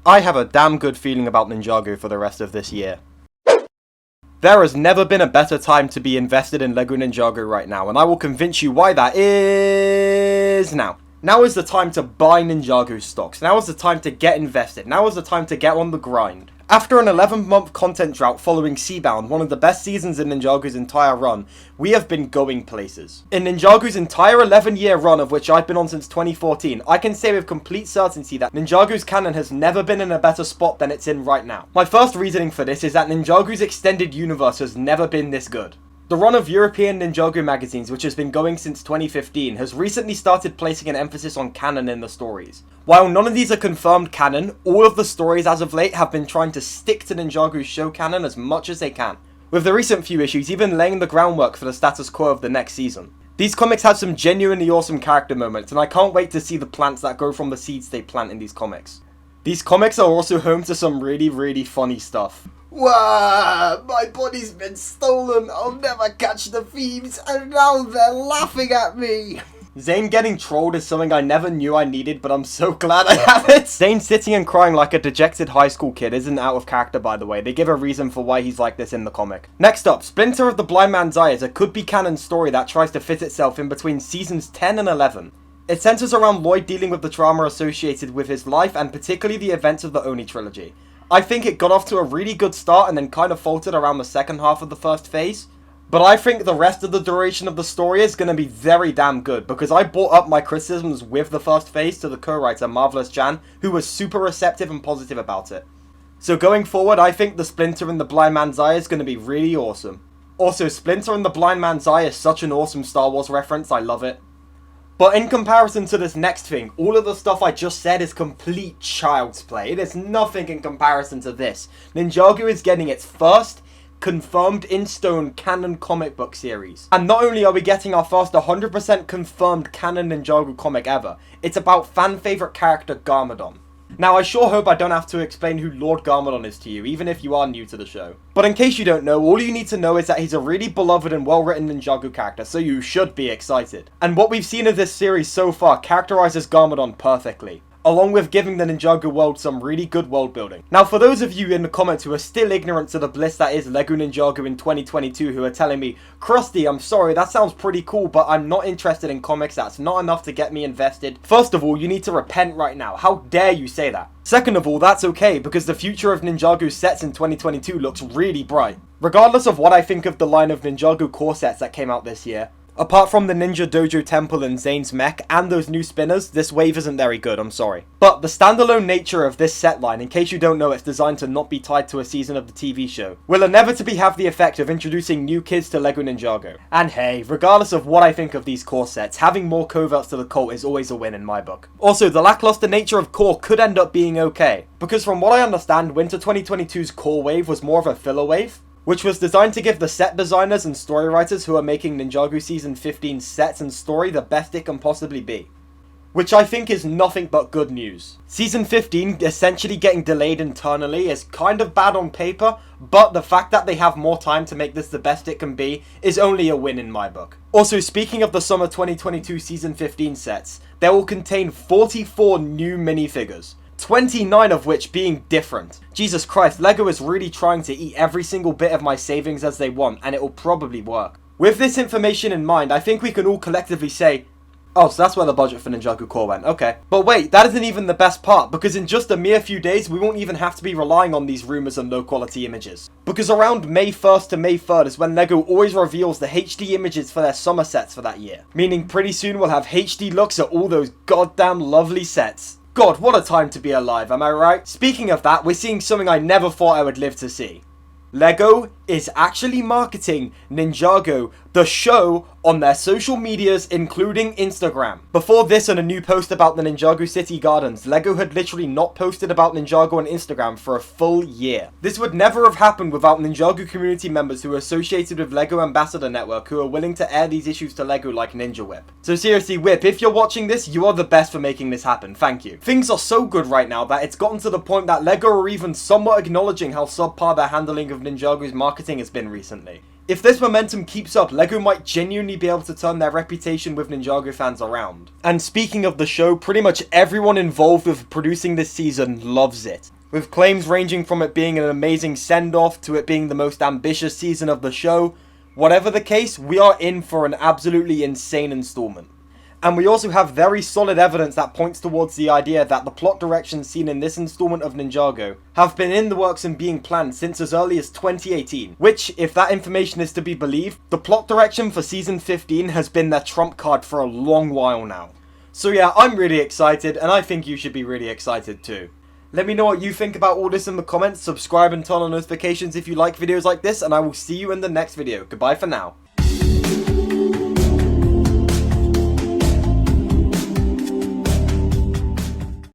I have a damn good feeling about Ninjago for the rest of this year. There has never been a better time to be invested in LEGO Ninjago right now, and I will convince you why that is now. Now is the time to buy Ninjago stocks. Now is the time to get invested. Now is the time to get on the grind. After an 11-month content drought following Seabound, one of the best seasons in Ninjago's entire run, we have been going places. In Ninjago's entire 11-year run, of which I've been on since 2014, I can say with complete certainty that Ninjago's canon has never been in a better spot than it's in right now. My first reasoning for this is that Ninjago's extended universe has never been this good. The run of European Ninjago magazines, which has been going since 2015, has recently started placing an emphasis on canon in the stories. While none of these are confirmed canon, all of the stories as of late have been trying to stick to Ninjago's show canon as much as they can, with the recent few issues even laying the groundwork for the status quo of the next season. These comics had some genuinely awesome character moments, and I can't wait to see the plants that grow from the seeds they plant in these comics. These comics are also home to some really funny stuff. Wow, my body's been stolen, I'll never catch the thieves, and now they're laughing at me. Zane getting trolled is something I never knew I needed, but I'm so glad I have it. Zane sitting and crying like a dejected high school kid isn't out of character, by the way. They give a reason for why he's like this in the comic. Next up, Splinter of the Blind Man's Eye is a could-be canon story that tries to fit itself in between seasons 10 and 11. It centers around Lloyd dealing with the trauma associated with his life and particularly the events of the Oni trilogy. I think it got off to a really good start and then kind of faltered around the second half of the first phase. But I think the rest of the duration of the story is going to be very damn good, because I brought up my criticisms with the first phase to the co-writer Marvelous Jan, who was super receptive and positive about it. So going forward, I think the Splinter in the Blind Man's Eye is going to be really awesome. Also, Splinter in the Blind Man's Eye is such an awesome Star Wars reference, I love it. But in comparison to this next thing, all of the stuff I just said is complete child's play. There's nothing in comparison to this. Ninjago is getting its first confirmed in stone canon comic book series. And not only are we getting our first 100% confirmed canon Ninjago comic ever, it's about fan favourite character Garmadon. Now, I sure hope I don't have to explain who Lord Garmadon is to you, even if you are new to the show. But in case you don't know, all you need to know is that he's a really beloved and well-written Ninjago character, so you should be excited. And what we've seen of this series so far characterizes Garmadon perfectly, along with giving the Ninjago world some really good world building. Now, for those of you in the comments who are still ignorant to the bliss that is LEGO Ninjago in 2022 who are telling me, Krusty, I'm sorry, that sounds pretty cool, but I'm not interested in comics, that's not enough to get me invested. First of all, you need to repent right now. How dare you say that? Second of all, that's okay, because the future of Ninjago sets in 2022 looks really bright. Regardless of what I think of the line of Ninjago core sets that came out this year, apart from the Ninja Dojo Temple and Zane's mech and those new spinners, this wave isn't very good, I'm sorry. But the standalone nature of this set line, in case you don't know, it's designed to not be tied to a season of the TV show, will inevitably have the effect of introducing new kids to LEGO Ninjago. And hey, regardless of what I think of these core sets, having more coverts to the cult is always a win in my book. Also, the lackluster nature of core could end up being okay, because from what I understand, Winter 2022's core wave was more of a filler wave, which was designed to give the set designers and story writers who are making Ninjago Season 15 sets and story the best it can possibly be. Which I think is nothing but good news. Season 15 essentially getting delayed internally is kind of bad on paper, but the fact that they have more time to make this the best it can be is only a win in my book. Also, speaking of the Summer 2022 Season 15 sets, they will contain 44 new minifigures, 29 of which being different. Jesus Christ, LEGO is really trying to eat every single bit of my savings as they want, and it will probably work. With this information in mind, I think we can all collectively say, oh, so that's where the budget for Ninjago Core went, okay. But wait, that isn't even the best part, because in just a mere few days, we won't even have to be relying on these rumours and low quality images. Because around May 1st to May 3rd is when LEGO always reveals the HD images for their summer sets for that year. Meaning pretty soon we'll have HD looks at all those goddamn lovely sets. God, what a time to be alive, am I right? Speaking of that, we're seeing something I never thought I would live to see. LEGO is actually marketing Ninjago, the show, on their social medias, including Instagram. Before this and a new post about the Ninjago City Gardens, LEGO had literally not posted about Ninjago on Instagram for a full year. This would never have happened without Ninjago community members who are associated with LEGO Ambassador Network who are willing to air these issues to LEGO like Ninja Whip. So seriously, Whip, if you're watching this, you are the best for making this happen, thank you. Things are so good right now that it's gotten to the point that LEGO are even somewhat acknowledging how subpar their handling of Ninjago's marketing has been recently. If this momentum keeps up, LEGO might genuinely be able to turn their reputation with Ninjago fans around. And speaking of the show, pretty much everyone involved with producing this season loves it. With claims ranging from it being an amazing send-off to it being the most ambitious season of the show. Whatever the case, we are in for an absolutely insane installment. And we also have very solid evidence that points towards the idea that the plot directions seen in this installment of Ninjago have been in the works and being planned since as early as 2018. Which, if that information is to be believed, the plot direction for Season 15 has been their trump card for a long while now. So yeah, I'm really excited, and I think you should be really excited too. Let me know what you think about all this in the comments, subscribe and turn on notifications if you like videos like this, and I will see you in the next video. Goodbye for now.